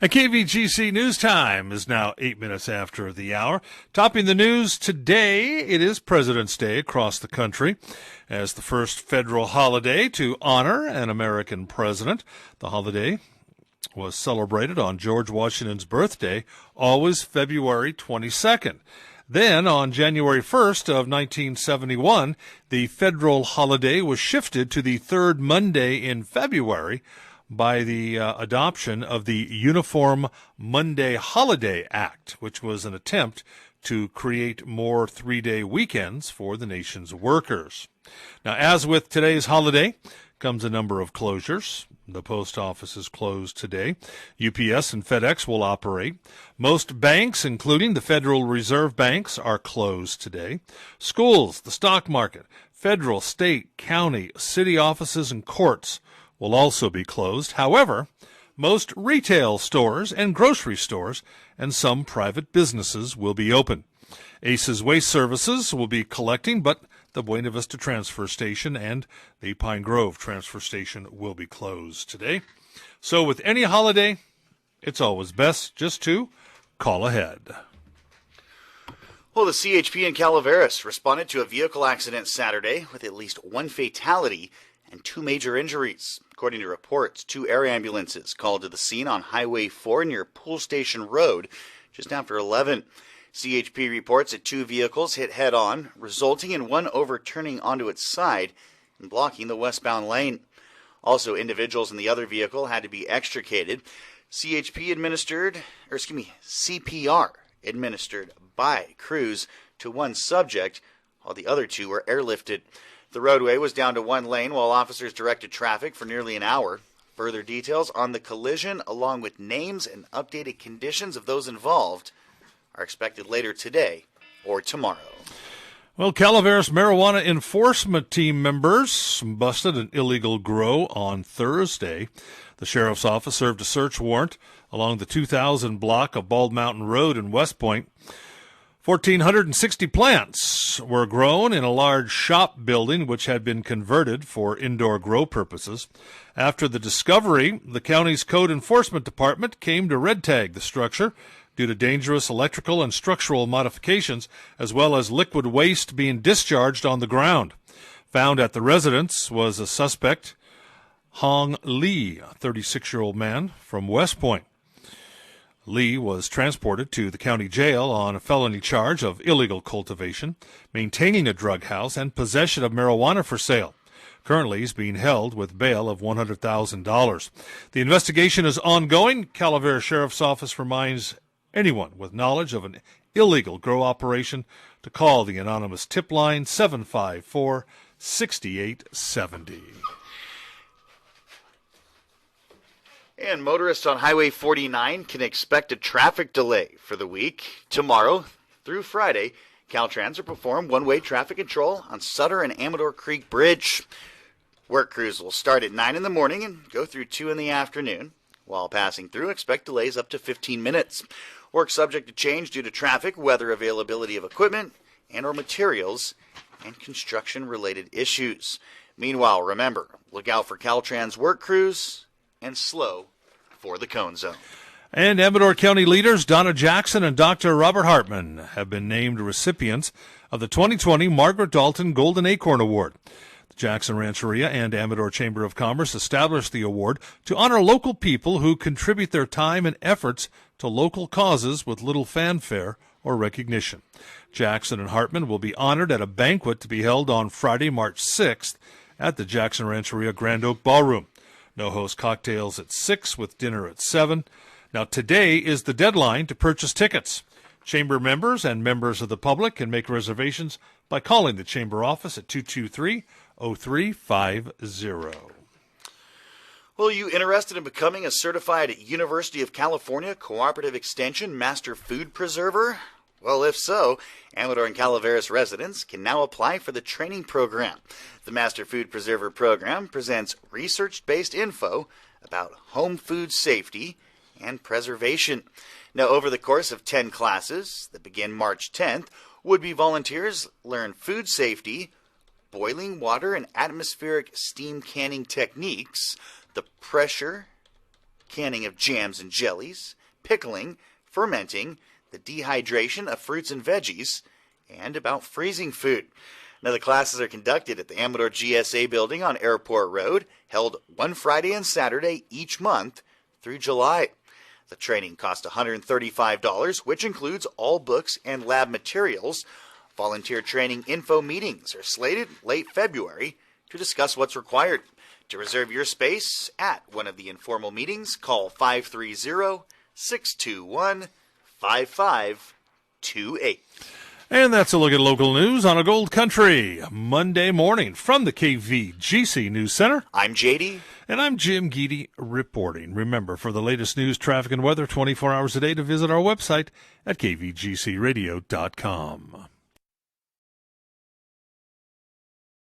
A KVGC News Time is now 8 minutes after the hour. Topping the news today, it is President's Day across the country as the first federal holiday to honor an American president. The holiday was celebrated on George Washington's birthday, always February 22nd. Then, on January 1st of 1971, the federal holiday was shifted to the third Monday in February by the adoption of the Uniform Monday Holiday Act, which was an attempt to create more three-day weekends for the nation's workers. Now, as with today's holiday, comes a number of closures. The post office is closed today. UPS and FedEx will operate. Most banks, including the Federal Reserve banks, are closed today. Schools, the stock market, federal, state, county, city offices, and courts will also be closed. However, most retail stores and grocery stores and some private businesses will be open. ACE's Waste Services will be collecting, but the Buena Vista Transfer Station and the Pine Grove Transfer Station will be closed today. So with any holiday, it's always best just to call ahead. Well, the CHP in Calaveras responded to a vehicle accident Saturday with at least one fatality and two major injuries. According to reports, two air ambulances called to the scene on Highway 4 near Pool Station Road just after 11. CHP reports that two vehicles hit head-on, resulting in one overturning onto its side and blocking the westbound lane. Also, individuals in the other vehicle had to be extricated. CPR administered by crews to one subject, while the other two were airlifted. The roadway was down to one lane while officers directed traffic for nearly an hour. Further details on the collision, along with names and updated conditions of those involved, are expected later today or tomorrow. Well, Calaveras marijuana enforcement team members busted an illegal grow on Thursday. The sheriff's office served a search warrant along the 2000 block of Bald Mountain Road in West Point. 1,460 plants were grown in a large shop building which had been converted for indoor grow purposes. After the discovery, the county's code enforcement department came to red tag the structure due to dangerous electrical and structural modifications, as well as liquid waste being discharged on the ground. Found at the residence was a suspect, Hong Lee, a 36-year-old man from West Point. Lee was transported to the county jail on a felony charge of illegal cultivation, maintaining a drug house, and possession of marijuana for sale. Currently, he's being held with bail of $100,000. The investigation is ongoing. Calaveras Sheriff's Office reminds anyone with knowledge of an illegal grow operation to call the anonymous tip line 754-6870. And motorists on Highway 49 can expect a traffic delay for the week. Tomorrow through Friday, Caltrans will perform one-way traffic control on Sutter and Amador Creek Bridge. Work crews will start at 9 in the morning and go through 2 in the afternoon. While passing through, expect delays up to 15 minutes. Work subject to change due to traffic, weather, availability of equipment, and or materials, and construction-related issues. Meanwhile, remember, look out for Caltrans Work crews and slow for the cone zone. And Amador County leaders Donna Jackson and Dr. Robert Hartman have been named recipients of the 2020 Margaret Dalton Golden Acorn Award. The Jackson Rancheria and Amador Chamber of Commerce established the award to honor local people who contribute their time and efforts to local causes with little fanfare or recognition. Jackson and Hartman will be honored at a banquet to be held on Friday, March 6th at the Jackson Rancheria Grand Oak Ballroom. No-host cocktails at 6 with dinner at 7. Now, today is the deadline to purchase tickets. Chamber members and members of the public can make reservations by calling the Chamber office at 223-0350. Well, are you interested in becoming a certified University of California Cooperative Extension Master Food Preserver? Well, if so, Amador and Calaveras residents can now apply for the training program. The Master Food Preserver program presents research-based info about home food safety and preservation. Now, over the course of 10 classes that begin March 10th, would-be volunteers learn food safety, boiling water and atmospheric steam canning techniques, the pressure canning of jams and jellies, pickling, fermenting, the dehydration of fruits and veggies, and about freezing food. Now, the classes are conducted at the Amador GSA building on Airport Road, held one Friday and Saturday each month through July. The training costs $135, which includes all books and lab materials. Volunteer training info meetings are slated late February to discuss what's required. To reserve your space at one of the informal meetings, call 530-621-5528. And that's a look at local news on a Gold Country Monday morning from the KVGC News Center. I'm JD. And I'm Jim Geedy reporting. Remember, for the latest news, traffic, and weather 24 hours a day, to visit our website at kvgcradio.com.